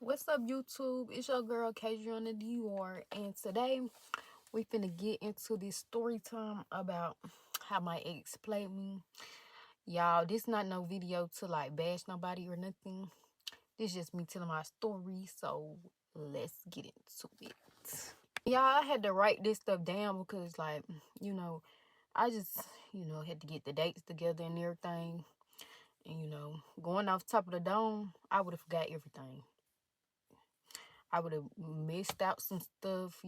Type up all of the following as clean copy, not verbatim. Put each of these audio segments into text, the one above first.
What's up, YouTube? It's your girl kadriaunadior, and today we finna get into this story time about how my ex played me. Y'all, this not no video to like bash nobody or nothing. This just me telling my story, so let's get into it. Y'all, I had to write this stuff down because, like, I just, had to get the dates together and everything. And, going off top of the dome, I would have forgot everything. I would have missed out some stuff.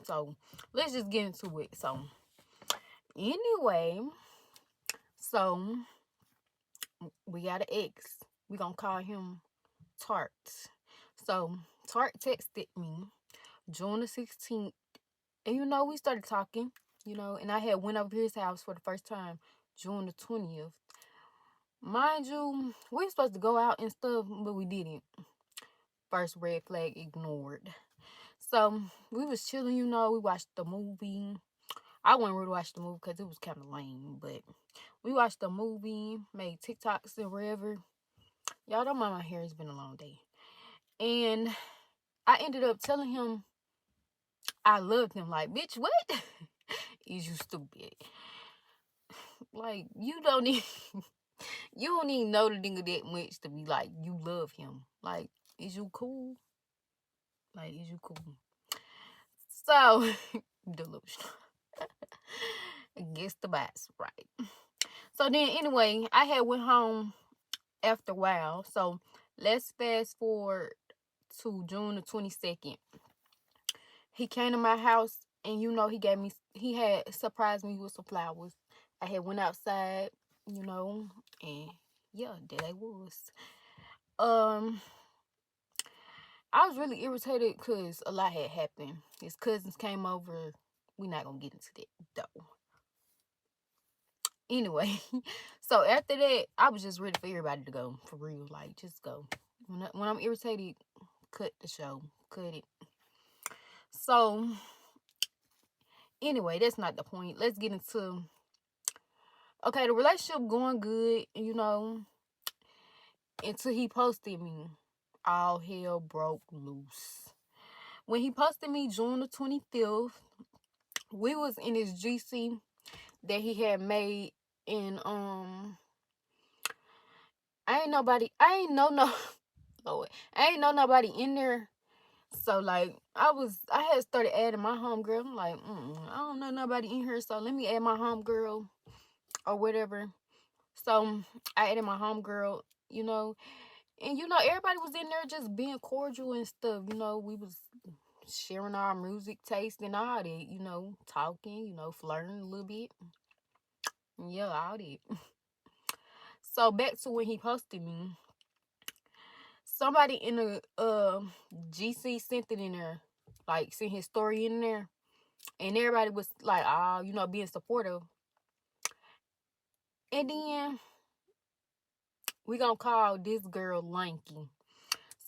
So let's just get into it. So anyway, so we got an ex. We gonna call him Tart. So Tart texted me June the 16th, and we started talking. And I had went over to his house for the first time June the 20th. Mind you, we were supposed to go out and stuff, but we didn't. First red flag ignored. So we was chilling, we watched the movie. I wouldn't really watch the movie because it was kind of lame, but we watched the movie, made TikToks and whatever. Y'all don't mind my hair, it's been a long day. And I ended up telling him I loved him. Like, bitch, what? Is you stupid? Like, you don't even know the nigga that much to be like, you love him. Like, is you cool? Like, is you cool? So, delusional. Guess the box, right? So then, anyway, I had went home after a while. So let's fast forward to June the 22nd. He came to my house, and he had surprised me with some flowers. I had went outside, and yeah, there I was. Um, I was really irritated because a lot had happened. His cousins came over. We're not gonna get into that though. Anyway, so after that, I was just ready for everybody to go, for real. Like, just go. When I'm irritated, cut the show. Cut it. So, anyway, that's not the point. Let's get into... Okay, the relationship going good, until he posted me. All hell broke loose. When he posted me June the 25th, we was in his GC that he had made, and I ain't know no Lord, I ain't know nobody in there. So like I had started adding my homegirl. I'm like, I don't know nobody in here, so let me add my homegirl or whatever. So I added my homegirl, and everybody was in there just being cordial and stuff. We was sharing our music taste and all that, talking, flirting a little bit. Yeah, all that. So back to when he posted me. Somebody in the GC sent it in there, like sent his story in there, and everybody was like, being supportive. And then we gonna call this girl Lanky.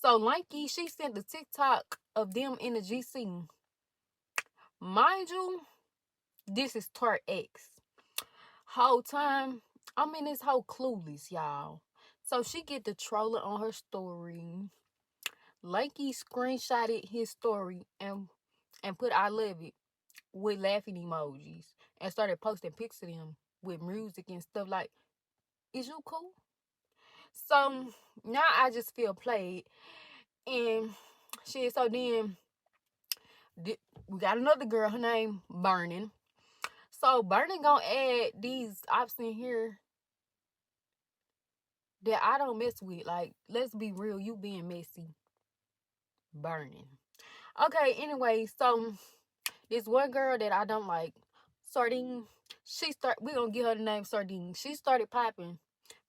So Lanky, she sent the TikTok of them in the GC. Mind you, this is Tart X. Whole time, I'm in this whole clueless, y'all. So she get the trolling on her story. Lanky screenshotted his story and put I love it with laughing emojis and started posting pics of them with music and stuff. Like, is you cool? So now I just feel played. And shit, so then we got another girl, her name Burning. So Burning gonna add these ops in here that I don't mess with. Like, let's be real, you being messy. Burning. Okay, anyway, so this one girl that I don't like, Sardine, we gonna give her the name Sardine. She started popping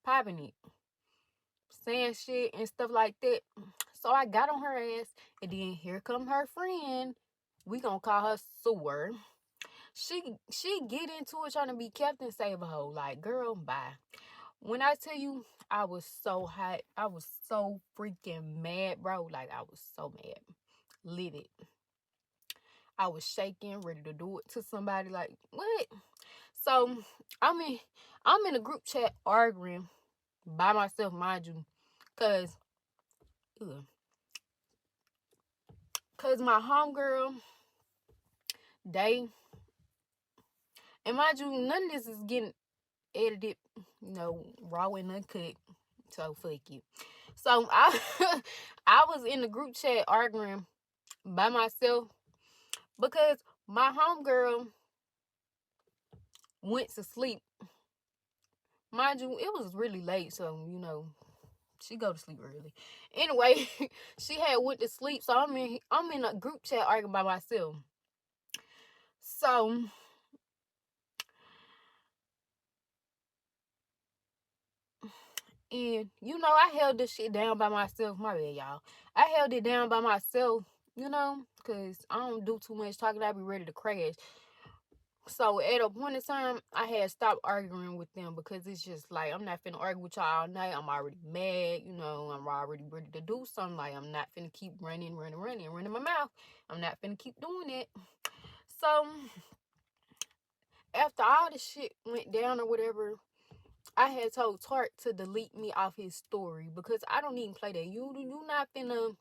it, saying shit and stuff like that. So I got on her ass, and then here come her friend. We gonna call her Sewer. She get into it trying to be Captain Save-A-Ho. Like, girl, bye. When I tell you, I was so hot. I was so freaking mad, bro. Like, I was so mad. Livid. I was shaking, ready to do it to somebody. Like, what? So I'm in a group chat arguing by myself, mind you, cause Cause my homegirl, they, and mind you, none of this is getting edited, raw and uncut. So fuck you. So I I was in the group chat arguing by myself because my homegirl went to sleep. Mind you, it was really late, so she go to sleep early. Anyway, she had went to sleep, so I'm in a group chat arguing by myself. So and I held this shit down by myself. My bad, y'all. I held it down by myself, because I don't do too much talking. I be ready to crash. So at a point in time, I had stopped arguing with them because it's just like I'm not finna argue with y'all all night. I'm already mad, I'm already ready to do something. Like I'm not finna keep running my mouth. I'm not finna keep doing it. So after all the shit went down or whatever, I had told Tart to delete me off his story because I don't even play that. You not finna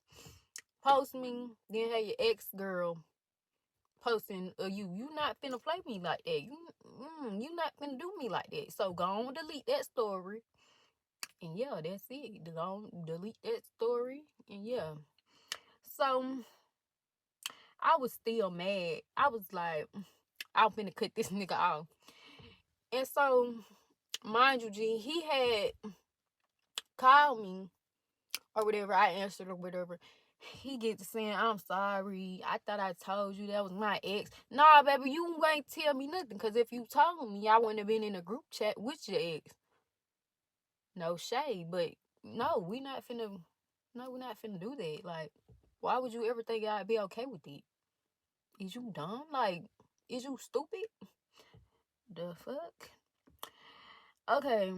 post me, then have your ex girl posting you. You not finna play me like that. You not finna do me like that. So go on, delete that story. And yeah, that's it. Go on, delete that story. And yeah. So I was still mad. I was like, I'm finna cut this nigga off. And so, mind you, G, he had called me or whatever. I answered or whatever. He gets saying, I'm sorry. I thought I told you that was my ex. Nah, baby, you ain't tell me nothing. Because if you told me, I wouldn't have been in a group chat with your ex. No shade, but no, we're not finna do that. Like, why would you ever think I'd be okay with it? Is you dumb? Like, is you stupid? The fuck? Okay.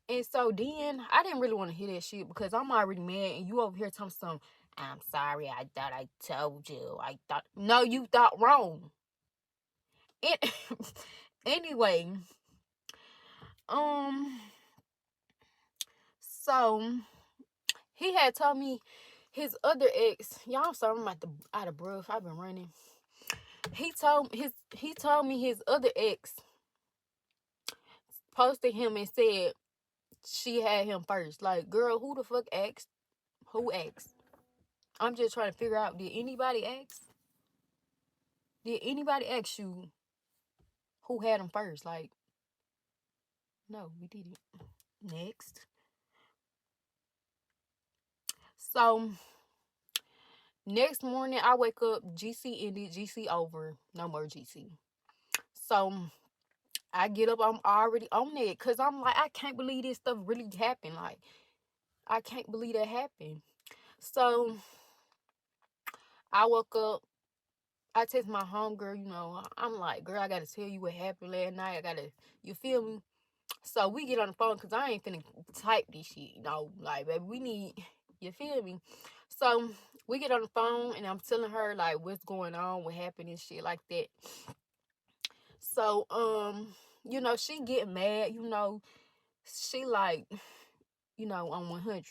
And so then I didn't really want to hear that shit because I'm already mad and you over here telling some, I'm sorry, I thought I told you. No, you thought wrong. It anyway, so he had told me his other ex, y'all, I'm sorry, I'm out of breath. I've been running. He told me his other ex posted him and said she had him first. Like, girl, who the fuck asked? Who asked? I'm just trying to figure out, did anybody ask? Did anybody ask you who had him first? Like, no, we didn't. Next. So, next morning, I wake up, GC ended, GC over, no more GC. So, I get up, I'm already on it, because I'm like, I can't believe this stuff really happened. Like, I can't believe that happened. So, I woke up, I text my homegirl, I'm like, girl, I gotta tell you what happened last night. You feel me? So we get on the phone because I ain't finna type this shit, like, baby, we need, you feel me? So we get on the phone and I'm telling her, like, what's going on, what happened and shit like that. So, she get mad, she like, on 100.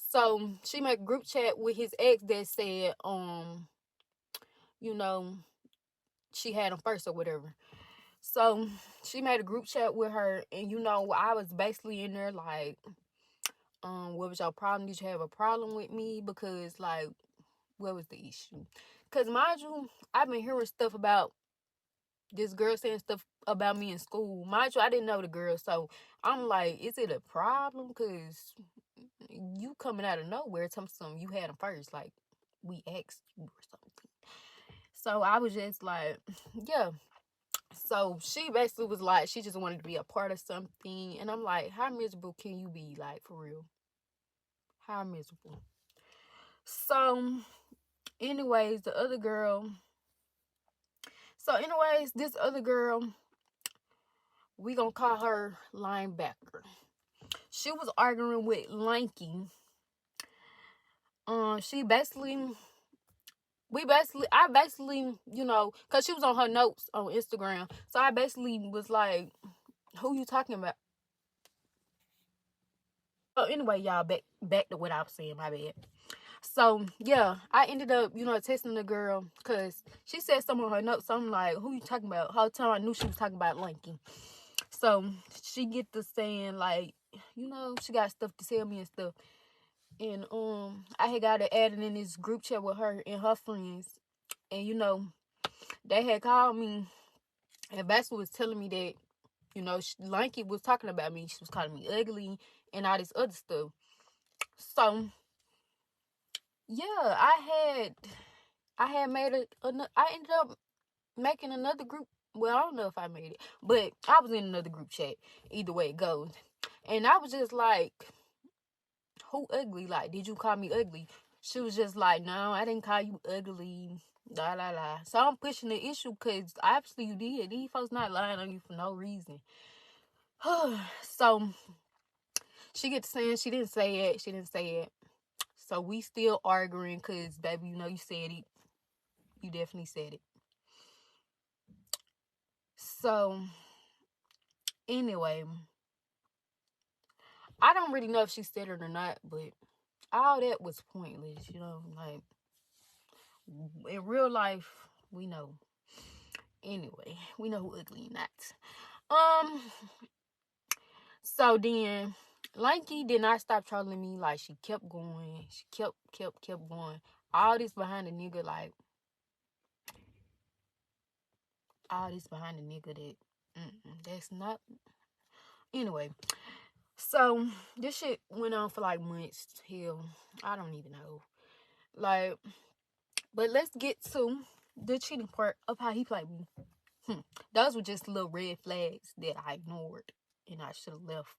So she made a group chat with his ex that said, she had him first or whatever. So she made a group chat with her, and I was basically in there like, what was your problem? Did you have a problem with me? Because, like, what was the issue? Because, mind you, I've been hearing stuff about this girl saying stuff about me in school. Mind you, I didn't know the girl, so I'm like, is it a problem? Because you coming out of nowhere telling something you had him first, like, we asked you or something. So I was just like, yeah. So she basically was like, she just wanted to be a part of something. And I'm like, how miserable can you be, like, for real? How miserable? So, anyways, this other girl, we gonna call her linebacker. She was arguing with Lanky. She basically, I basically, cause she was on her notes on Instagram. So I basically was like, who you talking about? anyway, y'all, back to what I was saying, my bad. So yeah, I ended up, texting the girl because she said something on her notes, something like, "Who you talking about?" Whole time I knew she was talking about Lanky. So she get to saying like, she got stuff to tell me and stuff. And I had got her added in this group chat with her and her friends. And they had called me and basically was telling me that, Lanky was talking about me. She was calling me ugly and all this other stuff. So yeah, I had made I ended up making another group. Well, I don't know if I made it, but I was in another group chat. Either way it goes. And I was just like, who ugly? Like, did you call me ugly? She was just like, no, I didn't call you ugly. La la la. So I'm pushing the issue because obviously you did. These folks not lying on you for no reason. So she gets saying she didn't say it. She didn't say it. So we still arguing because, baby, you said it. You definitely said it. So anyway, I don't really know if she said it or not, but all that was pointless, like in real life, we know. Anyway, we know who ugly or not. So then Lanky did not stop trolling me. Like, she kept going. She kept going. All this behind the nigga, like, all this behind the nigga that, that's not. Anyway, so this shit went on for like months. Hell, I don't even know. Like, but let's get to the cheating part of how he played me. Those were just little red flags that I ignored and I should have left.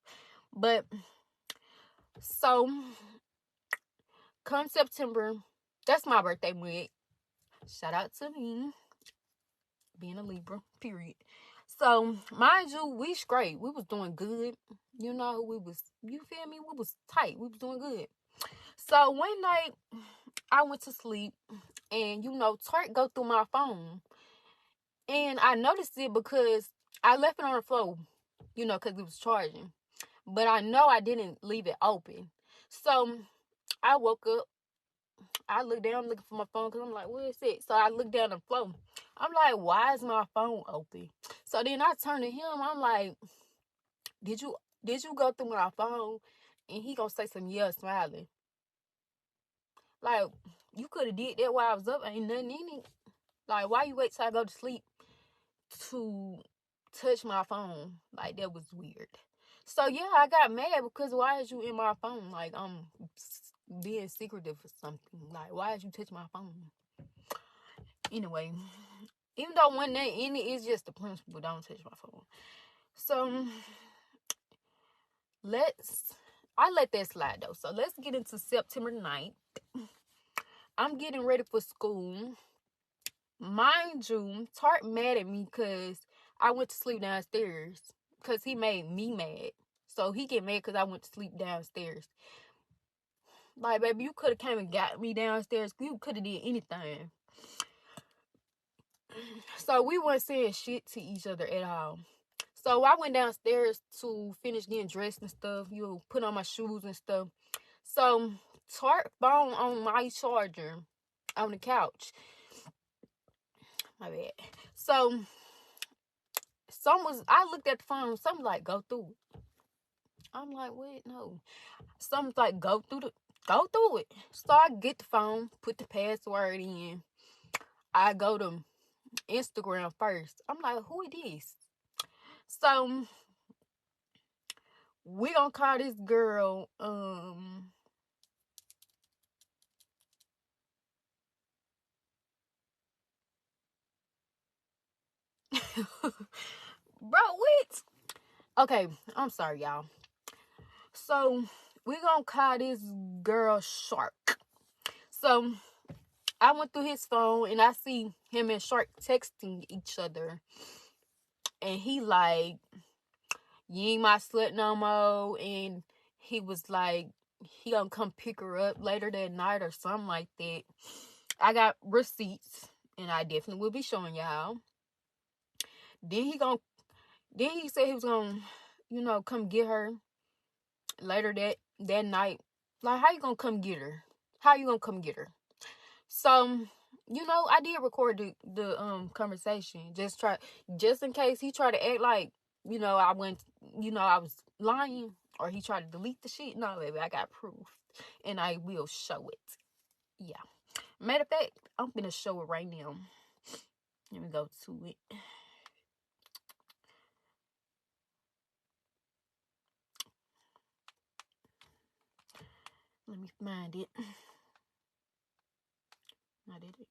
But so come September, that's my birthday month. Shout out to me being a Libra, period. So mind you, we straight. We was doing good. We was, you feel me? We was tight. We was doing good. So one night I went to sleep and Tart go through my phone. And I noticed it because I left it on the floor, because it was charging. But I know I didn't leave it open. So I woke up. I looked down looking for my phone because I'm like, where is it? So I looked down the floor. I'm like, why is my phone open? So then I turned to him. I'm like, did you go through my phone? And he gonna say some, yeah, smiling. Like, you could have did that while I was up. Ain't nothing in it. Like, why you wait till I go to sleep to touch my phone? Like, that was weird. So yeah, I got mad because why is you in my phone? Like, I'm being secretive or something. Like, why did you touch my phone? Anyway, even though one day in it is just the principle, don't touch my phone. So I let that slide though. So let's get into September 9th. I'm getting ready for school. Mind you, Tart mad at me because I went to sleep downstairs because he made me mad. So he get mad because I went to sleep downstairs. Like, baby, you could have came and got me downstairs. You could have did anything. So we weren't saying shit to each other at all. So I went downstairs to finish getting dressed and stuff. Put on my shoes and stuff. So Tart phone on my charger on the couch. My bad. So I looked at the phone. Something like, go through it. I'm like, wait, no. Something's like, go through it. So I get the phone, put the password in. I go to Instagram first. I'm like, who is this? So we gonna call this girl bro, what? Okay, I'm sorry, y'all. So we gonna call this girl Shark. So I went through his phone and I see him and Shark texting each other. And he like, you ain't my slut no more. And he was like, he gonna come pick her up later that night or something like that. I got receipts and I definitely will be showing y'all. Then he said he was gonna, come get her later that night. Like, how you gonna come get her? How you gonna come get her? So, I did record the conversation. Just in case he tried to act like, I was lying, or he tried to delete the shit. No, baby, I got proof. And I will show it. Yeah. Matter of fact, I'm gonna show it right now. Let me go to it. Let me find it. Not that shit.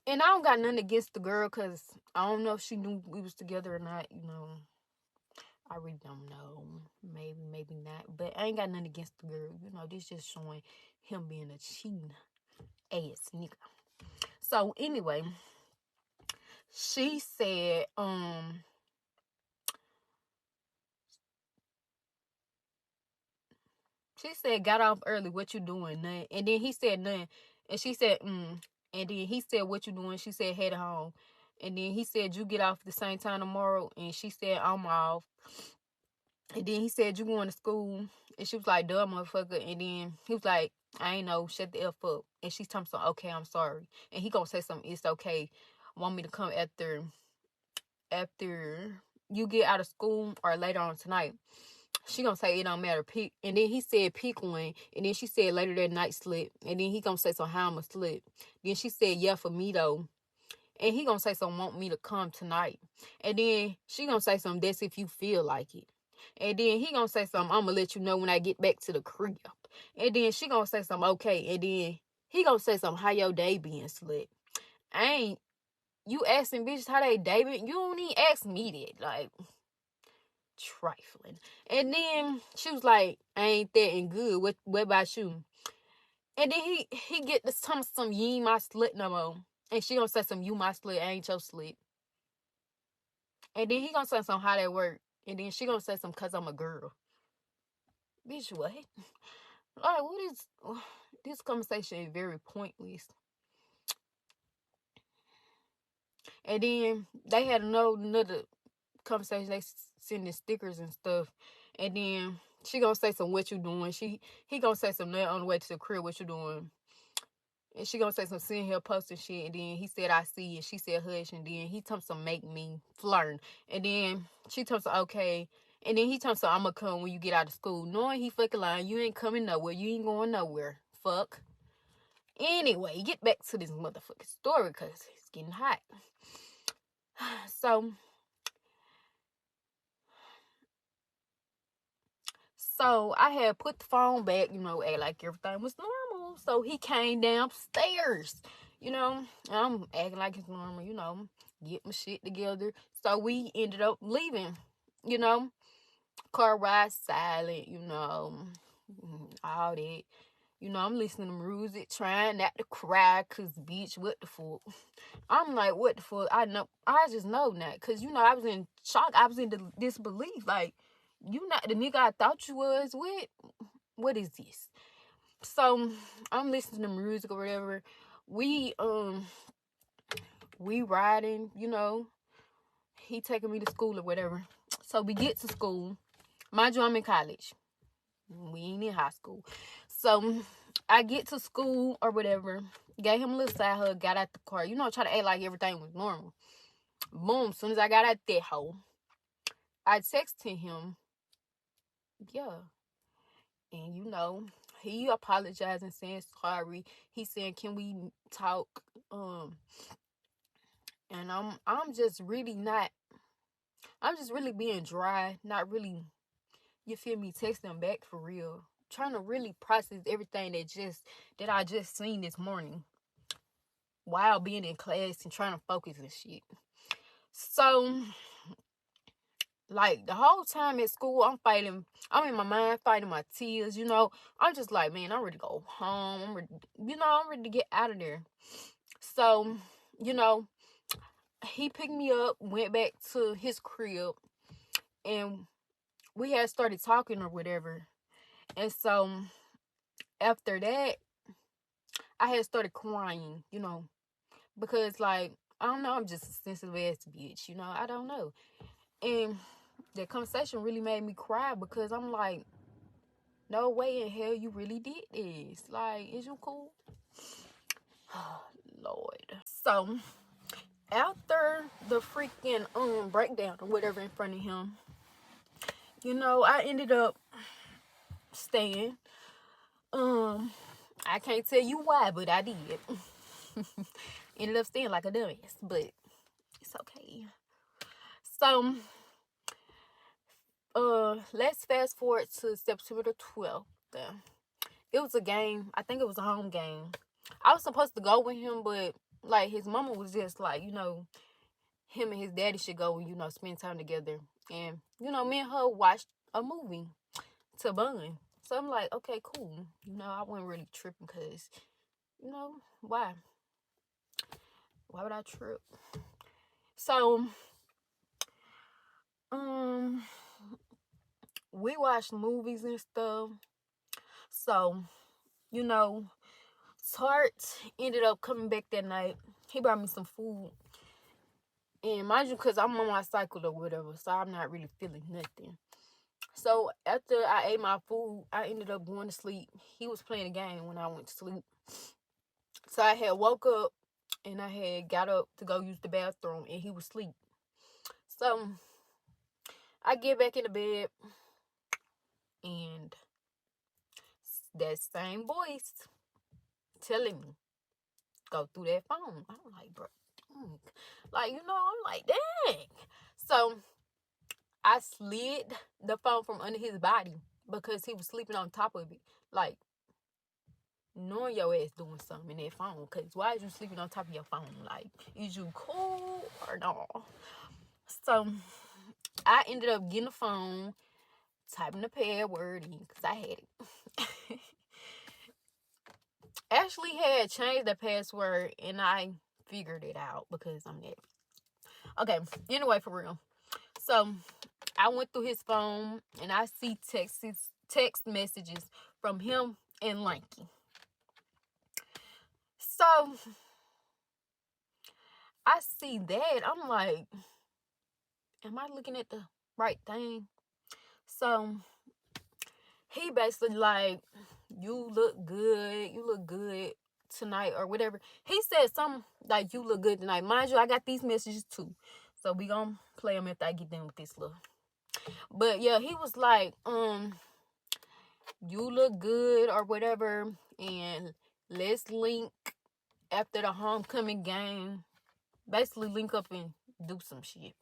And I don't got nothing against the girl, because I don't know if she knew we was together or not. I really don't know. Maybe not. But I ain't got nothing against the girl. This just showing him being a cheating ass nigga. So anyway, she said, got off early, what you doing? Nothing. And then he said nothing. And she said, And then he said, what you doing? She said, head home. And then he said, you get off the same time tomorrow? And she said, I'm off. And then he said, you going to school? And she was like, duh, motherfucker. And then he was like, I ain't know, shut the F up. And she's talking something, okay, I'm sorry. And he gonna say something, it's okay. Want me to come after you get out of school or later on tonight? She gonna say it don't matter. Pick. And then he said pick one. And then she said later that night slip. And then he gonna say so how I'ma slip. Then she said yeah for me though. And he gonna say some want me to come tonight. And then she gonna say something that's if you feel like it. And then he gonna say something, I'm gonna let you know when I get back to the crib. And then she gonna say something, okay. And then he gonna say something, how your day being, slit? You asking bitches how they day been? You don't even ask me that. Like, trifling. And then she was like, I ain't that and good. What about you? And then he get this time some you ain't my slit no more. And she gonna say some you my slit, I ain't your slit. And then he gonna say some how that work. And then she gonna say some cause I'm a girl. Bitch, what? Like, what is this conversation is very pointless. And then they had another conversation. They sending stickers and stuff. And then she gonna say some what you doing. He gonna say some on the way to the crib, what you doing. And she gonna say some sitting here posting shit. And then he said I see. And she said hush. And then he told some make me flirt. And then she told some okay. And then he told some I'm gonna come when you get out of school. Knowing he fucking lying. You ain't coming nowhere. You ain't going nowhere. Fuck. Anyway, get back to this motherfucking story because it's getting hot. So I had put the phone back, act like everything was normal. So he came downstairs, I'm acting like it's normal, get my shit together. So we ended up leaving, car ride silent, all that. I'm listening to music, trying not to cry, cause bitch, what the fuck? I'm like, what the fuck? I just know now, cause I was in shock. I was in disbelief. Like, you not the nigga I thought you was with. What is this? So I'm listening to music or whatever. We riding. He taking me to school or whatever. So we get to school. Mind you, I'm in college. We ain't in high school. So I get to school or whatever. Gave him a little side hug. Got out the car. Try to act like everything was normal. Boom. Soon as I got out that hole, I texted him. Yeah. And he apologizing, saying sorry. He saying, can we talk? And I'm just really not. I'm just really being dry. Not really. You feel me? Texting back for real. Trying to really process everything that I just seen this morning while being in class and trying to focus and shit. So, like, the whole time at school, I'm in my mind fighting my tears, I'm just like, man, I'm ready to go home. I'm ready to get out of there. So, he picked me up, went back to his crib, and we had started talking or whatever. And so after that, I had started crying, because like, I don't know, I'm just a sensitive ass bitch, I don't know. And that conversation really made me cry because I'm like, no way in hell you really did this. Like, is you cool? Lord. So after the freaking breakdown or whatever in front of him, I ended up staying. I can't tell you why, but I did. Ended up staying like a dumbass, but it's okay. So let's fast forward to September the 12th. It was a game. I think it was a home game. I was supposed to go with him, but like his mama was just like, him and his daddy should go and, spend time together. And, me and her watched a movie to bond. So I'm like, okay, cool. I wasn't really tripping because, why? Why would I trip? So, we watched movies and stuff. So, Tart ended up coming back that night. He brought me some food. And mind you, because I'm on my cycle or whatever, so I'm not really feeling nothing. So after I ate my food, I ended up going to sleep. He was playing a game when I went to sleep. So I had woke up and I had got up to go use the bathroom and he was asleep. So I get back in the bed and that same voice telling me, go through that phone. I'm like, bro, like, I'm like, dang. So I slid the phone from under his body because he was sleeping on top of it. Like, knowing your ass doing something in that phone. Because why is you sleeping on top of your phone? Like, is you cool or no? So I ended up getting the phone, typing the password in because I had it. Ashley had changed the password and I figured it out because I'm that. Okay, anyway, for real. So I went through his phone and I see text messages from him and Lanky. So I see that. I'm like, am I looking at the right thing? So he basically like, you look good tonight or whatever. He said something like, you look good tonight. Mind you, I got these messages too. So we gonna play them after I get done with this little. But yeah, he was like, you look good or whatever. And let's link after the homecoming game. Basically link up and do some shit.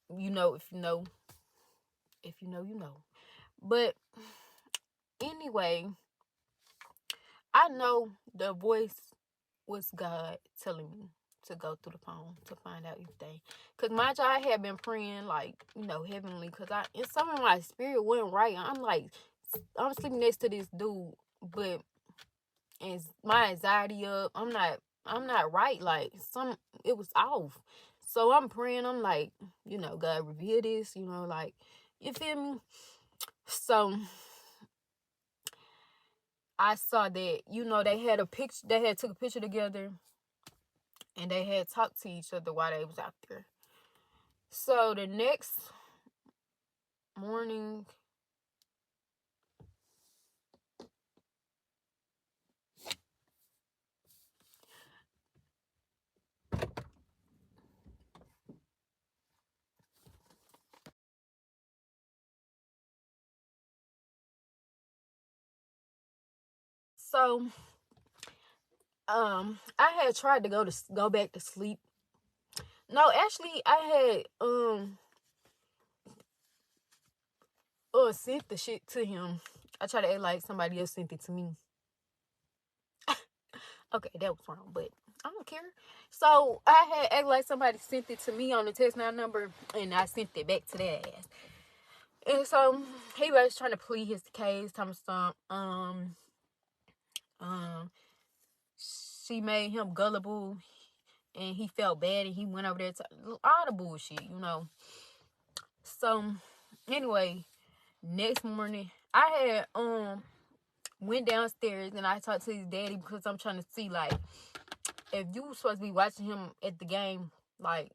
If you know, you know. But anyway, I know the voice was God telling me to go through the phone to find out everything. Because mind you, I had been praying, like, heavenly. Because some of my spirit wasn't right. I'm sleeping next to this dude. But and my anxiety up. I'm not right. Like, it was off. So I'm praying. I'm like, God, reveal this. Like, you feel me? So I saw that, they had a picture. They had took a picture together, and they had talked to each other while they was out there. So the next morning, so I had tried to go back to sleep. No, actually, I had sent the shit to him. I tried to act like somebody else sent it to me. Okay, that was wrong, but I don't care. So I had act like somebody sent it to me on the text now number, and I sent it back to their ass. And so he was trying to plead his case, talking some she made him gullible, and he felt bad, and he went over there to all the bullshit, So anyway, next morning, I had went downstairs and I talked to his daddy because I'm trying to see, like, if you were supposed to be watching him at the game, like,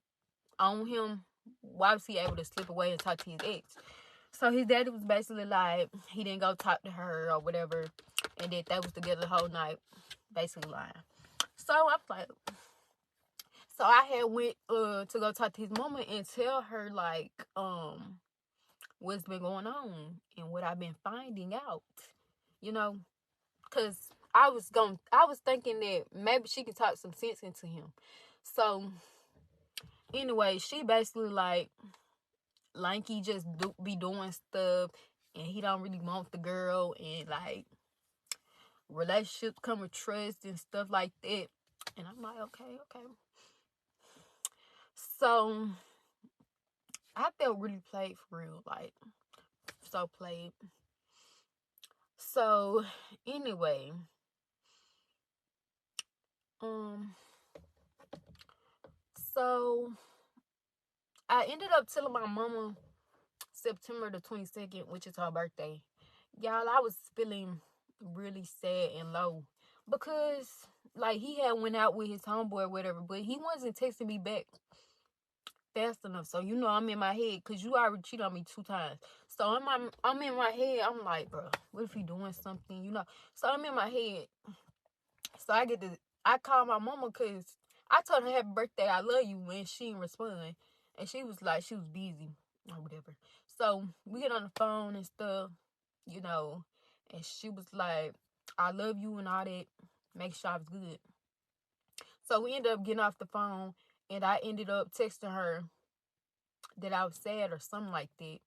on him, why was he able to slip away and talk to his ex? So his daddy was basically like, he didn't go talk to her or whatever, and that they was together the whole night, basically lying. So I'm like, so I had went to go talk to his mama and tell her, like, what's been going on and what I've been finding out, you know, because I was thinking that maybe she could talk some sense into him. So anyway, she basically like he just be doing stuff and he don't really want the girl, and like relationships come with trust and stuff like that. And I'm like, okay. So I felt really played for real, like so played. So anyway, so I ended up telling my mama September the 22nd, which is her birthday. Y'all, I was feeling really sad and low because like he had went out with his homeboy or whatever, but he wasn't texting me back fast enough. So you know I'm in my head because you already cheated on me 2 times. So I'm in my head. I'm like, bro, what if he doing something? You know. So I'm in my head. So I called my mama because I told her happy birthday, I love you, and she didn't respond. And she was like, she was busy or whatever. So we get on the phone and stuff, you know, and she was like, I love you and all that. Make sure I was good. So we ended up getting off the phone, and I ended up texting her that I was sad or something like that.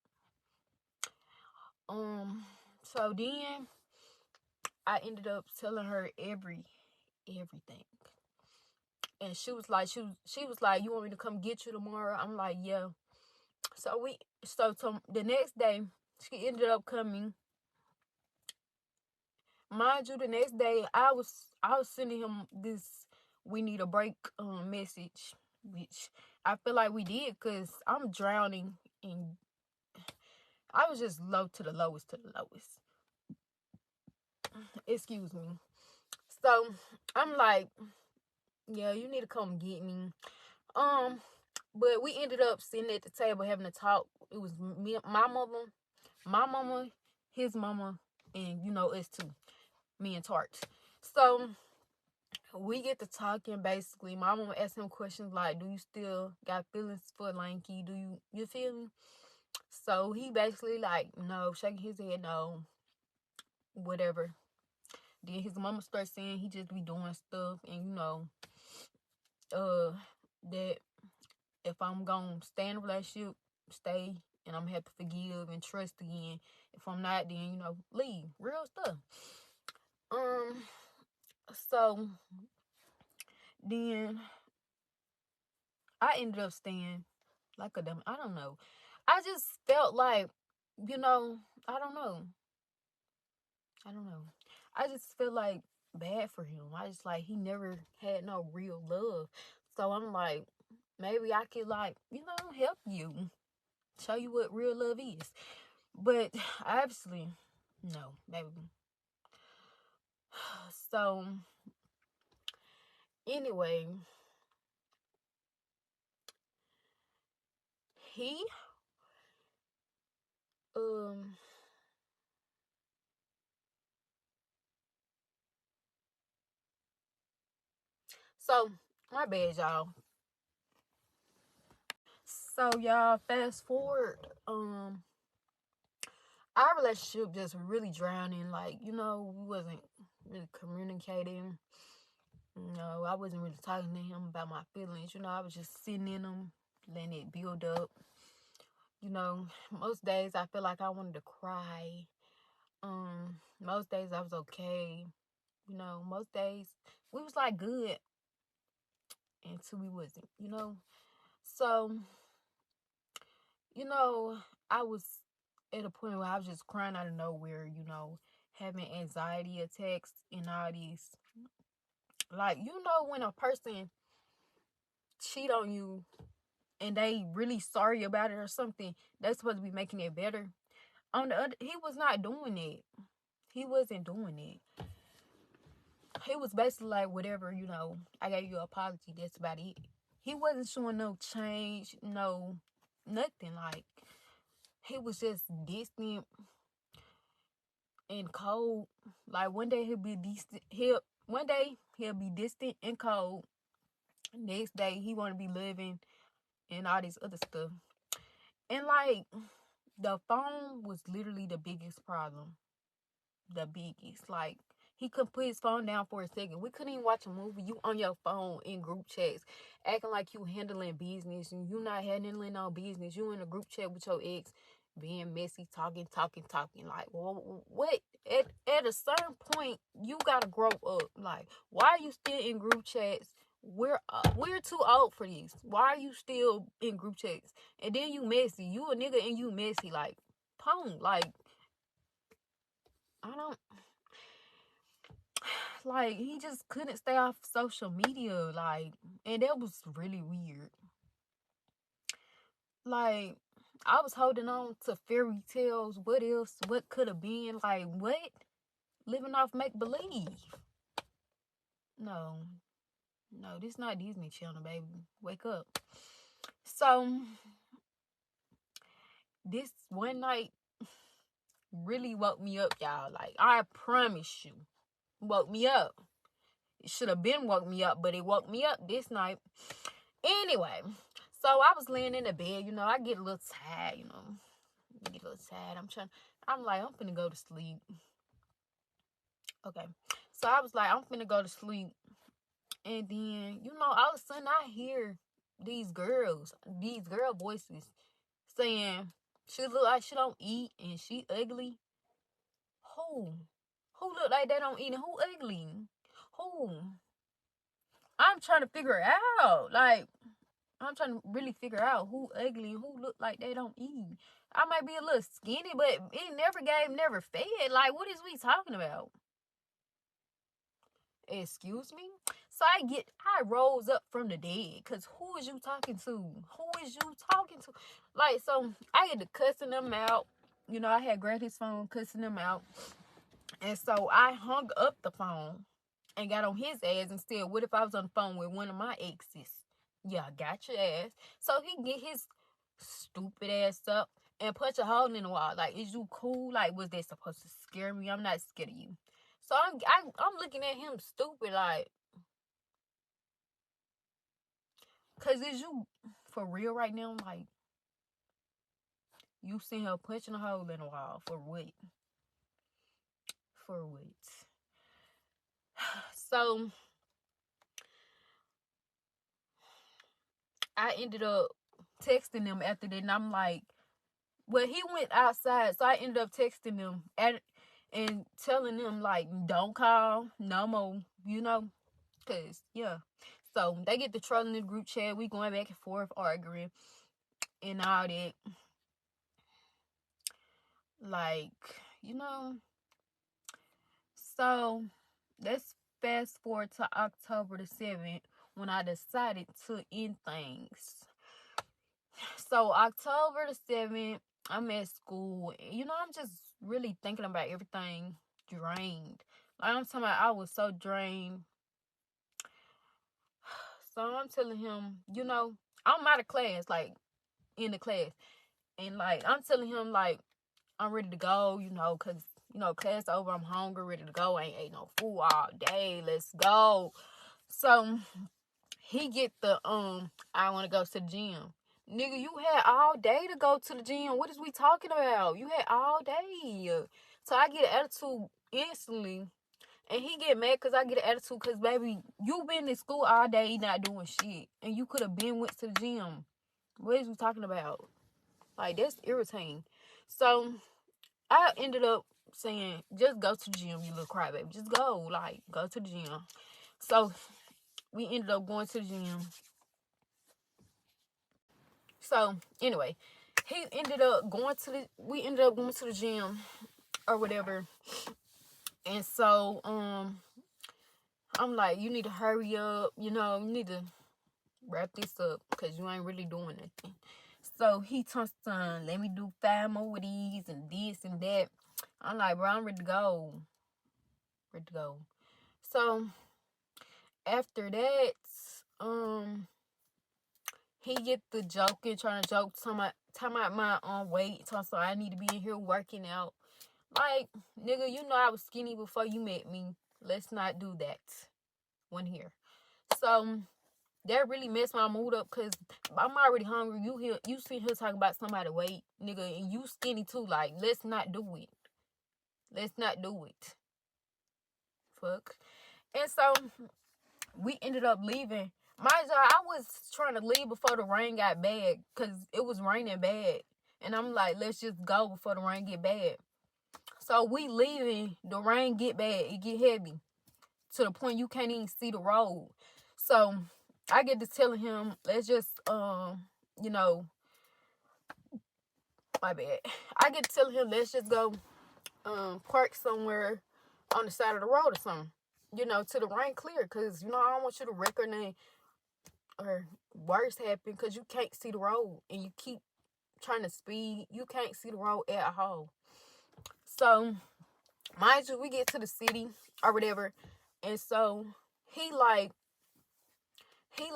So then I ended up telling her everything. And she was like, you want me to come get you tomorrow? I'm like, yeah. So the next day, she ended up coming. Mind you, the next day, I was sending him this "we need a break" message, which I feel like we did because I'm drowning and I was just low to the lowest. Excuse me. So I'm like, yeah, you need to come get me. But we ended up sitting at the table having a talk. It was me, my mama, his mama, and you know us two, me and Tart. So we get to talking. Basically, my mama asked him questions like, "Do you still got feelings for Lanky? Do you feel me?" So he basically like, no, shaking his head, no, whatever. Then his mama starts saying he just be doing stuff, and you know, that if I'm gonna stay in a relationship, stay, and I'm happy to forgive and trust again. If I'm not, then you know, leave. Real stuff. So then I ended up staying like a dumb. I don't know. I just felt like, you know, I don't know. I just feel like bad for him. I just like he never had no real love. So I'm like, maybe I could like, you know, help you. Show you what real love is. But obviously, no, baby. So anyway, he um so my bad, y'all. So y'all, fast forward, our relationship just really drowning. Like, you know, we wasn't really communicating. You know, I wasn't really talking to him about my feelings. You know, I was just sitting in them, letting it build up. You know, most days I feel like I wanted to cry. Most days I was okay. You know, most days we was like good until we wasn't, you know. So, you know, I was at a point where I was just crying out of nowhere, you know, having anxiety attacks and all these. Like, you know, when a person cheat on you and they really sorry about it or something, they're supposed to be making it better. On the other, he was not doing it. He wasn't doing it. He was basically like, whatever, I gave you an apology, that's about it. He wasn't showing no change, no nothing. Like, he was just distant and cold. Like, one day he'll be distant. One day he'll be distant and cold. Next day he want to be living and all this other stuff. And like, the phone was literally the biggest problem. The biggest. Like, he could put his phone down for a second. We couldn't even watch a movie. You on your phone in group chats, acting like you handling business, and you not handling no business. You in a group chat with your ex, being messy, talking. Like, well, what? At a certain point, you gotta grow up. Like, why are you still in group chats? We're too old for this. Why are you still in group chats? And then you messy. You a nigga and you messy. Like, punk. Like, I don't. Like, he just couldn't stay off social media. Like, and that was really weird. Like, I was holding on to fairy tales. What else? What could have been? Like, what? Living off make believe. No, this not Disney Channel, baby. Wake up. So, this one night really woke me up, y'all. Like, I promise you, woke me up. It should have been woke me up, but it woke me up this night. Anyway, so I was laying in the bed, I get a little tired, I'm like, I'm finna go to sleep. Okay. So I was like, I'm finna go to sleep. And then, all of a sudden I hear these girl voices saying, she look like she don't eat and she ugly. Who? Who look like they don't eat and who ugly? Who? I'm trying to figure it out. Like, I'm trying to really figure out who ugly and who look like they don't eat. I might be a little skinny, but it never fed. Like, what is we talking about? Excuse me? So I rose up from the dead. Because who is you talking to? Who is you talking to? Like, so I had to cussing them out. I had grabbed his phone, cussing them out. And so I hung up the phone and got on his ass and said, what if I was on the phone with one of my exes? Yeah, got your ass. So he get his stupid ass up and punch a hole in the wall. Like, is you cool? Like, was that supposed to scare me? I'm not scared of you. So I'm looking at him stupid, like, cause is you for real right now? Like, you seen her punching a hole in the wall for what? For what? So I ended up texting him after that, and I'm like, well, he went outside, so I ended up texting him and telling him, like, don't call no more, because, yeah. So they get to trolling the group chat. We going back and forth, arguing and all that. Like, So let's fast forward to October the 7th when I decided to end things. So October the 7th, I'm at school. I'm just really thinking about everything, drained. Like, I'm talking about I was so drained. So I'm telling him, I'm out of class, like, in the class. And, like, I'm telling him, like, I'm ready to go, because, class over, I'm hungry, ready to go. I ain't ate no food all day. Let's go. So he get the, I want to go to the gym. Nigga, you had all day to go to the gym. What is we talking about? You had all day. So I get an attitude instantly. And he get mad because I get an attitude because, baby, you been in school all day not doing shit. And you could have been went to the gym. What is we talking about? Like, that's irritating. So I ended up saying, just go to the gym, you little crybaby. Just go. Like, go to the gym. So we ended up going to the gym. So anyway, we ended up going to the gym or whatever. And so I'm like, you need to hurry up, you need to wrap this up because you ain't really doing nothing. So he turns on, let me do 5 more of these and this and that. I'm like, bro, I'm ready to go. Ready to go. So after that, he get the joking, trying to joke, talking about my weight, so I need to be in here working out. Like, nigga, you know I was skinny before you met me. Let's not do that. One here. So that really messed my mood up because I'm already hungry. You see her talking about somebody weight, nigga, and you skinny too. Like, let's not do it. Let's not do it. Fuck. And so we ended up leaving. Mind you, I was trying to leave before the rain got bad because it was raining bad. And I'm like, let's just go before the rain get bad. So we leaving, the rain get bad, it get heavy to the point you can't even see the road. So I get to telling him, let's just, you know, my bad. I get to telling him, let's just go park somewhere on the side of the road or something, you know, till the rain clear. Because, you know, I don't want you to wreck her name or worse happen because you can't see the road and you keep trying to speed. You can't see the road at all. So, mind you, we get to the city or whatever. And so, he like, I'm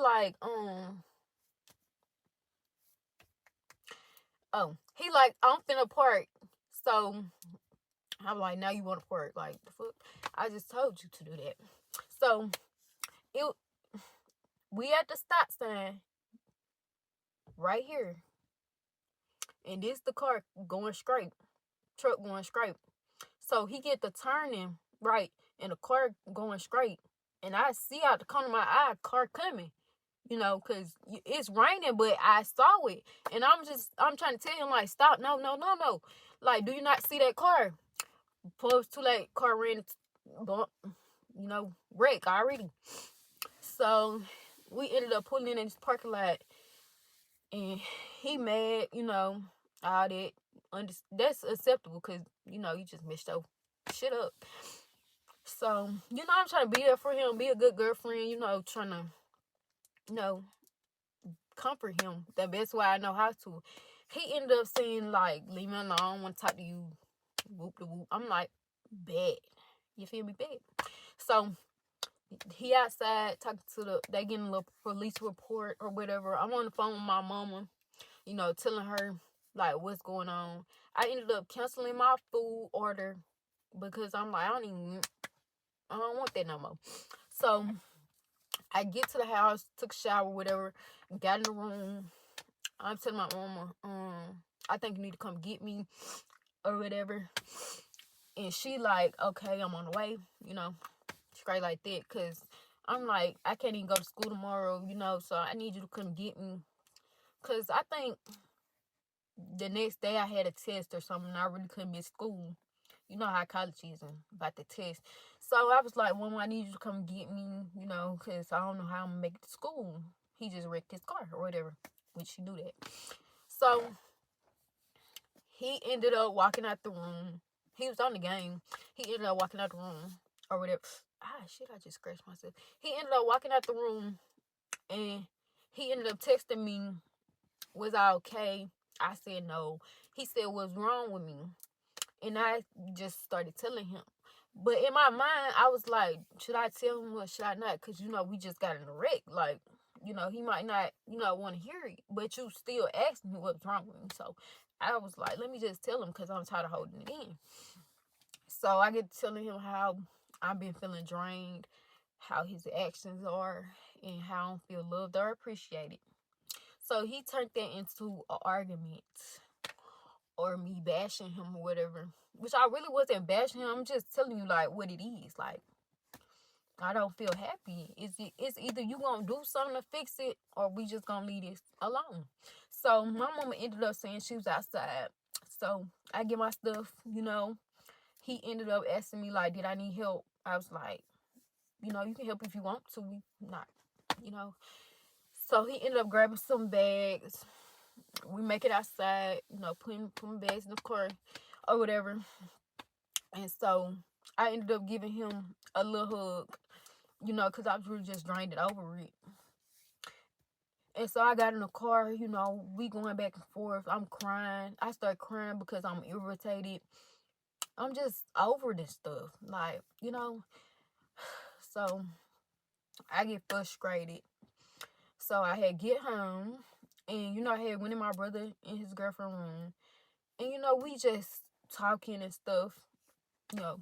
finna park. So, I'm like, now you want to park. Like, the fuck? I just told you to do that. So, we at the stop sign right here. And this the car going straight. Truck going straight. So, he get the turning right and the car going straight. And I see out the corner of my eye, car coming. You know, because it's raining, but I saw it. And I'm trying to tell him, like, stop. No. Like, do you not see that car? Before it was too late, car ran, bump, you know, wreck already. So, we ended up pulling in this parking lot. And he mad, you know, all that. That's acceptable because, you know, you just messed your shit up. So, you know, I'm trying to be there for him, be a good girlfriend, you know, trying to, you know, comfort him the best way I know how to. He ended up saying, like, leave me alone, I don't want to talk to you. Whoop de whoop. I'm like, bad. You feel me? Bad. So he outside talking to they getting a little police report or whatever. I'm on the phone with my mama, you know, telling her like what's going on. I ended up canceling my food order because I'm like, I don't want that no more. So I get to the house, took a shower, whatever, got in the room. I'm telling my mama, I think you need to come get me or whatever. And she like, okay, I'm on the way, you know, straight like that. Because I'm like, I can't even go to school tomorrow, you know, so I need you to come get me. Because I think the next day I had a test or something. I really couldn't miss school. You know how college is about the test. So I was like, Mama, I need you to come get me, you know, because I don't know how I'm going to make it to school. He just wrecked his car or whatever, which he knew that. So he ended up walking out the room. He was on the game. He ended up walking out the room or whatever. Shit, I just scratched myself. He ended up walking out the room and he ended up texting me, was I okay? I said no. He said, what's wrong with me? And I just started telling him. But in my mind, I was like, should I tell him or should I not? Because, you know, we just got in a wreck. Like, you know, he might not, you know, want to hear it. But you still asking me what's wrong with me. So I was like, let me just tell him because I'm tired of holding it in. So I get to telling him how I've been feeling drained, how his actions are, and how I don't feel loved or appreciated. So he turned that into an argument or me bashing him or whatever, which I really wasn't bashing him. I'm just telling you like what it is. Like, I don't feel happy. It's either you gonna do something to fix it or we just gonna leave this alone. So my mama ended up saying she was outside. So I get my stuff, you know. He ended up asking me like, did I need help? I was like, you know, you can help if you want to. Not, you know. So he ended up grabbing some bags. We make it outside, you know, putting bags in the car or whatever. And so I ended up giving him a little hug, you know, because I was really just drained it over it. And so I got in the car, you know, we going back and forth. I'm crying. I start crying because I'm irritated. I'm just over this stuff. Like, you know, so I get frustrated. So I had get home and, you know, I had went in my brother and his girlfriend room. And, you know, we just talking and stuff. You know,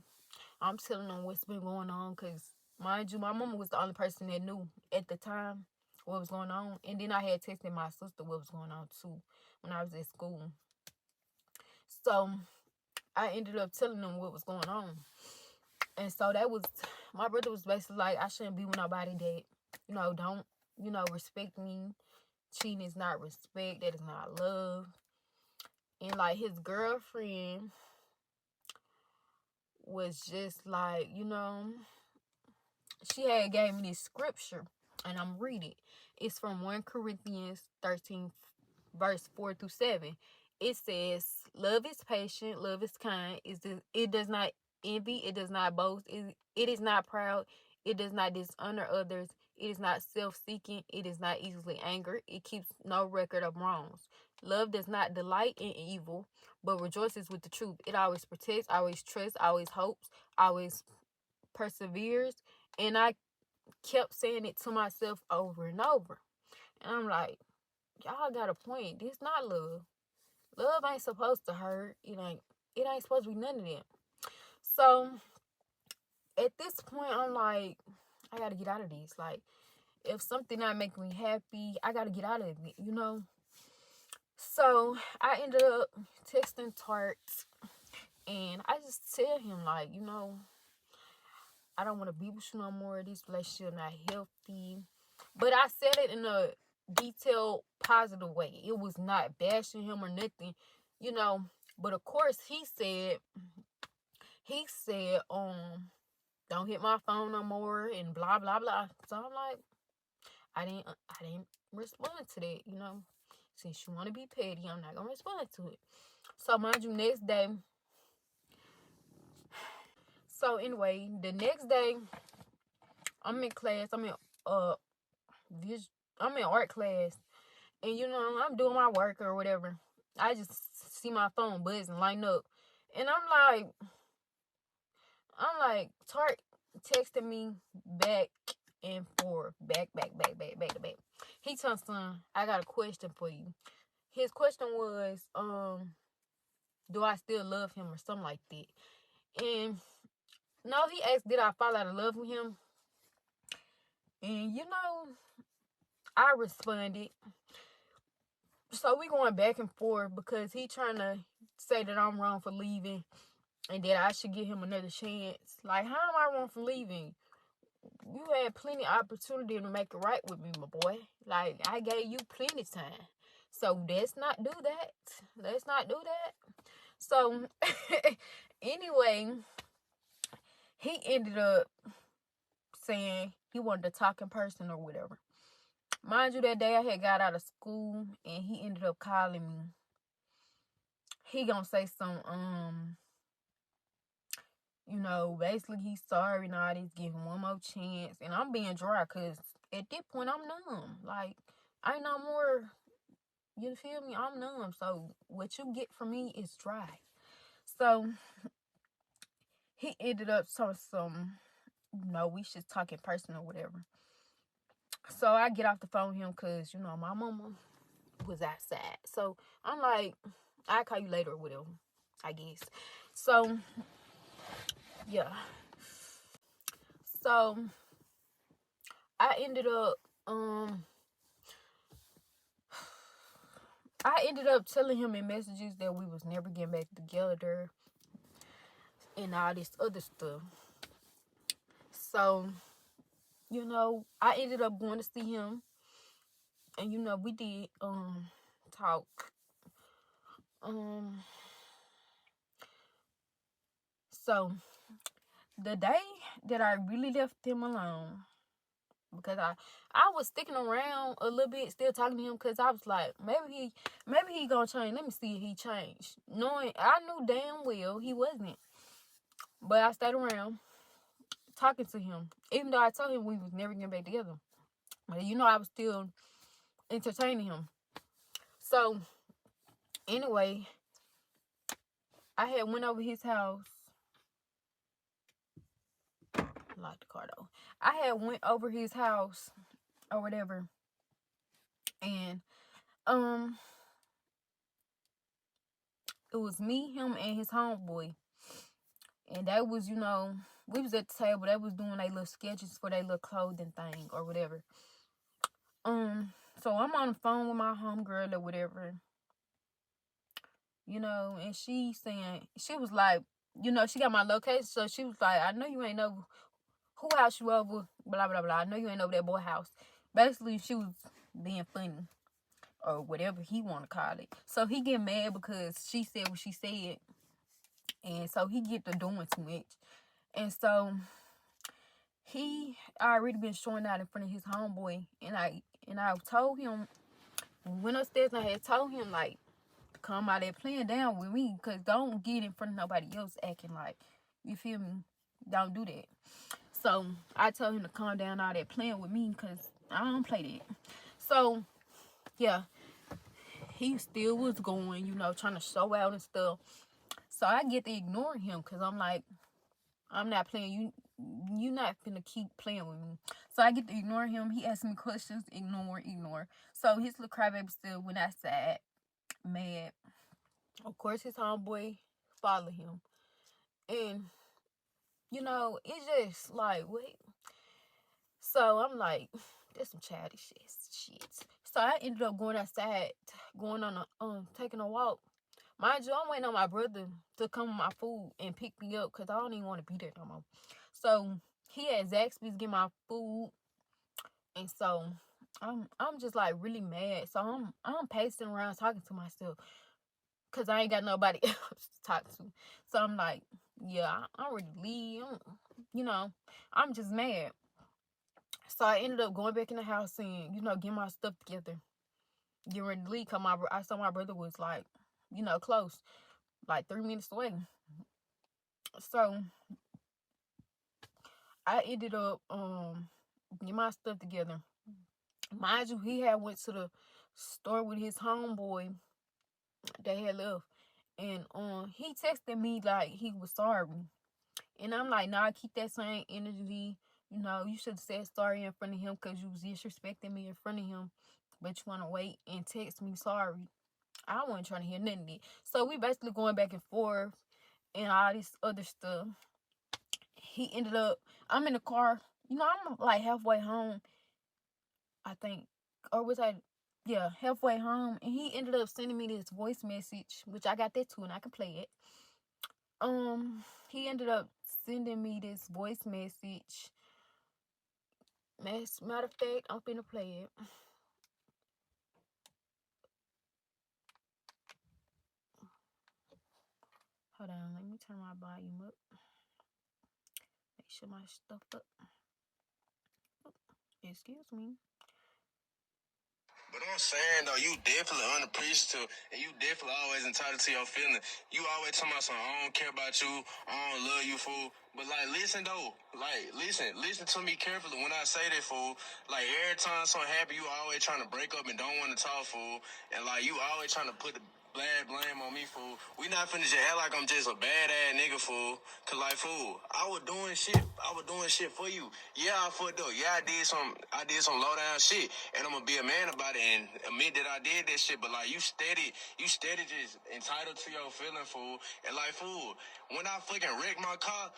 I'm telling them what's been going on because, mind you, my mama was the only person that knew at the time what was going on. And then I had texted my sister what was going on too when I was at school. So I ended up telling them what was going on. And so that was, my brother was basically like, I shouldn't be with nobody that, you know, don't, you know, respect me. Cheating is not respect. That is not love. And like his girlfriend was just like, you know, she had gave me this scripture and I'm reading. It's from 1 Corinthians 13, verse 4 through 7. It says, love is patient, love is kind, it does not envy, it does not boast, it is not proud, it does not dishonor others, it is not self-seeking, it is not easily angered, it keeps no record of wrongs. Love does not delight in evil, but rejoices with the truth. It always protects, always trusts, always hopes, always perseveres. And I kept saying it to myself over and over. And I'm like, y'all got a point. This not love. Love ain't supposed to hurt. It ain't supposed to be none of that. So at this point, I'm like, I gotta get out of this. Like, if something not making me happy, I gotta get out of it. So I ended up texting Tart, and I just tell him like, I don't want to be with you no more. This relationship not healthy. But I said it in a detailed, positive way. It was not bashing him or nothing, you know. But of course, he said, don't hit my phone no more and blah blah blah. So I'm like, I didn't respond to that. Since you want to be petty, I'm not gonna respond to it. So mind you, next day. So anyway, the next day, I'm in class. Uh, I'm in art class, and I'm doing my work or whatever. I just see my phone buzzing, lighting up, and I'm like, Tart texting me back and forth, back to back. He told son, I got a question for you. His question was, do I still love him or something like that? And no, he asked, did I fall out of love with him? And I responded. So we going back and forth because he trying to say that I'm wrong for leaving and that I should give him another chance. Like, how am I wrong for leaving? You had plenty of opportunity to make it right with me, my boy. Like, I gave you plenty time. So let's not do that. Let's not do that. So anyway, he ended up saying he wanted to talk in person or whatever. Mind you, that day I had got out of school and he ended up calling me. He gonna say some, basically he's sorry and all this, give him one more chance. And I'm being dry because at this point I'm numb. Like, I ain't no more, you feel me? I'm numb. So what you get from me is dry. So he ended up saying we should talk in person or whatever. So I get off the phone with him because, my mama was outside. So I'm like, I'll call you later or whatever, I guess. So, yeah. So I ended up telling him in messages that we was never getting back together and all this other stuff. So, I ended up going to see him, and we did talk. So the day that I really left him alone, because I was sticking around a little bit, still talking to him, because I was like, maybe he gonna change. Let me see if he changed. Knowing I knew damn well he wasn't, but I stayed around talking to him, even though I told him we was never getting back together. But I was still entertaining him. So anyway, I had went over his house. Lock the car though. I had went over his house or whatever, and it was me, him, and his homeboy, and that was, you know, we was at the table. They was doing their little sketches for their little clothing thing or whatever. So I'm on the phone with my homegirl or whatever, you know, and she was like, you know, she got my location, so she was like, I know you ain't over who house you over, blah blah blah. I know you ain't over that boy house. Basically, she was being funny or whatever he want to call it. So he get mad because she said what she said, and so he get to doing too much, and so he already been showing out in front of his homeboy, and I told him, went upstairs and I had told him like, come out there playing down with me, cause don't get in front of nobody else acting like, you feel me? Don't do that. So I told him to calm down all that playing with me, cause I don't play that. So yeah, he still was going, you know, trying to show out and stuff. So I get to ignore him, cause I'm like, I'm not playing you. You not finna keep playing with me. So I get to ignore him. He asks me questions, ignore. So his little crybaby still went outside, mad. Of course, his homeboy followed him. And, you know, it's just like, wait. So I'm like, that's some childish shit. So I ended up going outside, going on taking a walk. Mind you, I'm waiting on my brother to come with my food and pick me up, because I don't even want to be there no more. So he had Zaxby's get my food, and so I'm just like really mad. So I'm pacing around talking to myself, because I ain't got nobody else to talk to. So I'm like, yeah, I'm ready to leave. You know, I'm just mad. So I ended up going back in the house and, you know, getting my stuff together, getting ready to leave. Cause I saw my brother was like, you know, close, like 3 minutes away. So I ended up getting my stuff together. Mind you, he had went to the store with his homeboy. They had left, and he texted me like he was sorry, and I'm like, nah, keep that same energy. You know, you should have said sorry in front of him, because you was disrespecting me in front of him, but you want to wait and text me sorry. I wasn't trying to hear nothing of it. So we basically going back and forth and all this other stuff. He ended up, I'm in the car, you know, I'm like halfway home, I think, or was I, yeah, halfway home, and he ended up sending me this voice message, which I got that too, and I can play it. He ended up sending me this voice message. Matter of fact, I'm finna play it. Hold on, let me turn my volume up. Make sure my stuff up. Excuse me. But I'm saying though, you definitely unappreciative, and you definitely always entitled to your feelings. You always talking about something, I don't care about you, I don't love you, fool. But like, listen though, like listen to me carefully when I say that, fool. Like every time something happen, you always trying to break up and don't want to talk, fool. And like you always trying to put the blame on me, fool. We not finna just act like I'm just a bad ass nigga, fool. Cause like, fool, I was doing shit for you. Yeah, I fucked up. Yeah, I did some low down shit, and I'm gonna be a man about it and admit that I did that shit. But like, you steady just entitled to your feeling, fool. And like, fool, when I fucking wrecked my car,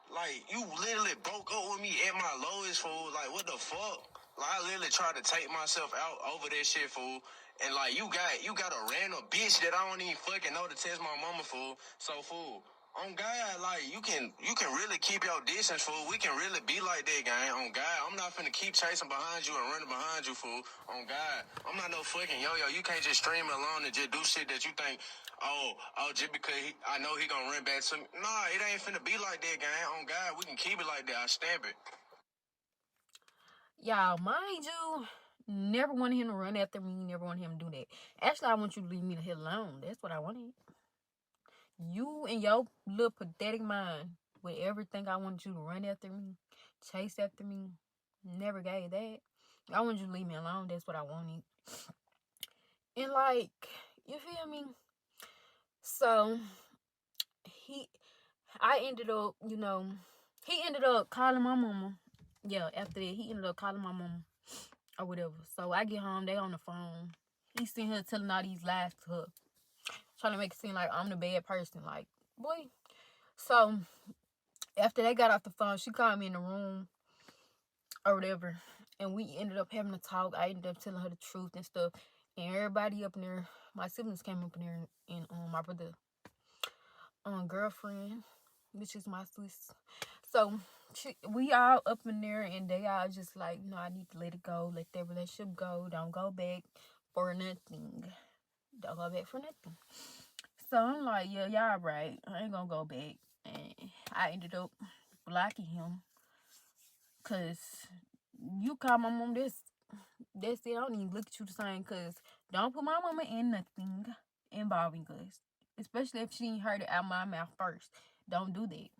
like, you literally broke up with me at my lowest, fool. Like, what the fuck? Like, I literally tried to take myself out over that shit, fool. And like, you got a random bitch that I don't even fucking know to test my mama, fool. So, fool, on God, like, you can really keep your distance, fool. We can really be like that, gang. On God, I'm not finna keep chasing behind you and running behind you, fool. On God, I'm not no fucking yo-yo. You can't just stream along and just do shit that you think, oh, just because I know he gonna run back to me. Nah, it ain't finna be like that, gang. On God, we can keep it like that. I stamp it. Y'all, mind you, never wanted him to run after me. Never wanted him to do that. Actually, I want you to leave me the hell alone. That's what I wanted. You and your little pathetic mind with everything I wanted you to run after me, chase after me. Never gave that. I wanted you to leave me alone. That's what I wanted. And like, you feel me? So he I ended up, he ended up calling my mama. Yeah, after that, he ended up calling my mama or whatever. So I get home, they on the phone. He's sitting here telling all these lies to her, trying to make it seem like I'm the bad person. Like, boy. So after they got off the phone, she called me in the room or whatever, and we ended up having a talk. I ended up telling her the truth and stuff, and everybody up in there, my siblings came up in there, and my brother, girlfriend, which is my sis. So we all up in there, and they all just like, I need to let it go, let that relationship go. Don't go back for nothing. Don't go back for nothing. So I'm like, yeah, y'all right. I ain't gonna go back, and I ended up blocking him, cause you call my mom this. That's it. I don't even look at you the same, cause don't put my mama in nothing involving us, especially if she ain't heard it out my mouth first. Don't do that.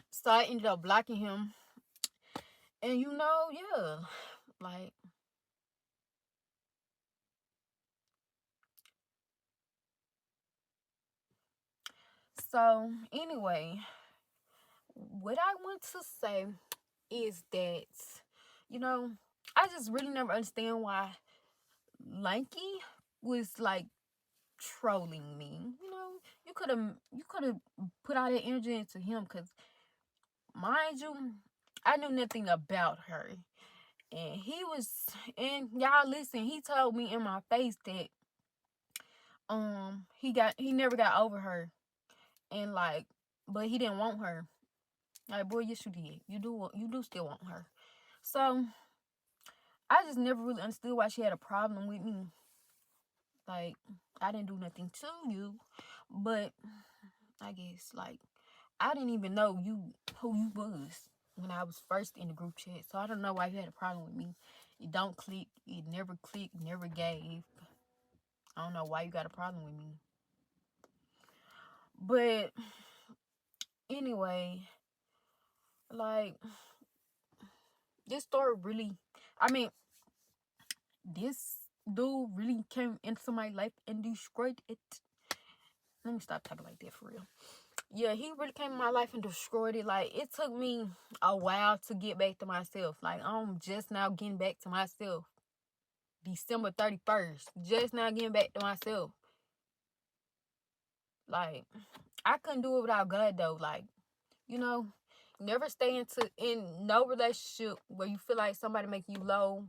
So I ended up blocking him, and yeah, like, so anyway, what I want to say is that, you know, I just really never understand why Lanky was like trolling me. You could have put all that energy into him, because mind you, I knew nothing about her. And and y'all listen, he told me in my face that he never got over her, and like, but he didn't want her. Like, boy, yes you did. You do still want her. So I just never really understood why she had a problem with me. Like, I didn't do nothing to you, but I guess, like, I didn't even know who you was when I was first in the group chat. So I don't know why you had a problem with me. It don't click. It never clicked. Never gave. I don't know why you got a problem with me. But anyway, like, this story really, I mean, this dude really came into my life and destroyed it. Let me stop talking like that for real. Yeah, he really came in my life and destroyed it. Like, it took me a while to get back to myself. Like, I'm just now getting back to myself. December 31st. Just now getting back to myself. Like, I couldn't do it without God, though. Like, never stay in no relationship where you feel like somebody make you low,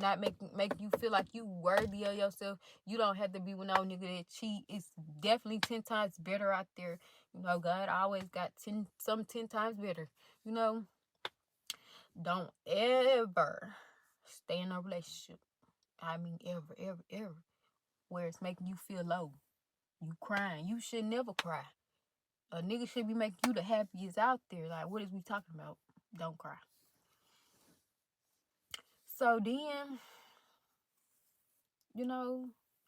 not make you feel like you worthy of yourself. You don't have to be with no nigga that cheat. It's definitely 10 times better out there. God always got 10 times better. Don't ever stay in a relationship. I mean, ever, ever, ever, where it's making you feel low. You crying. You should never cry. A nigga should be making you the happiest out there. Like, what is we talking about? Don't cry. So then,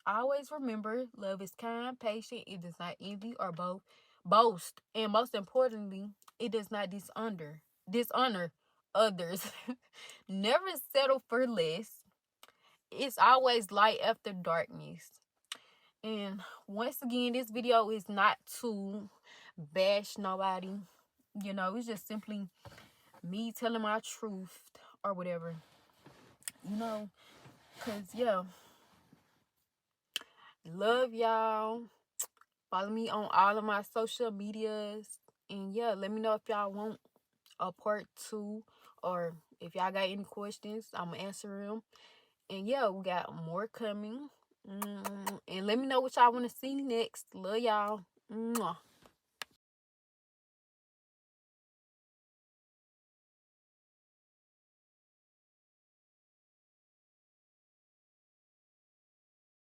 always remember, love is kind, patient. It does not envy or boast. And most importantly, it does not dishonor others. Never settle for less. It's always light after darkness. And once again, this video is not to bash nobody. It's just simply me telling my truth or whatever. Because, yeah, love y'all. Follow me on all of my social medias. And, yeah, let me know if y'all want a part 2, or if y'all got any questions, I'm going to answer them. And, yeah, we got more coming. And let me know what y'all want to see next. Love y'all. Mwah.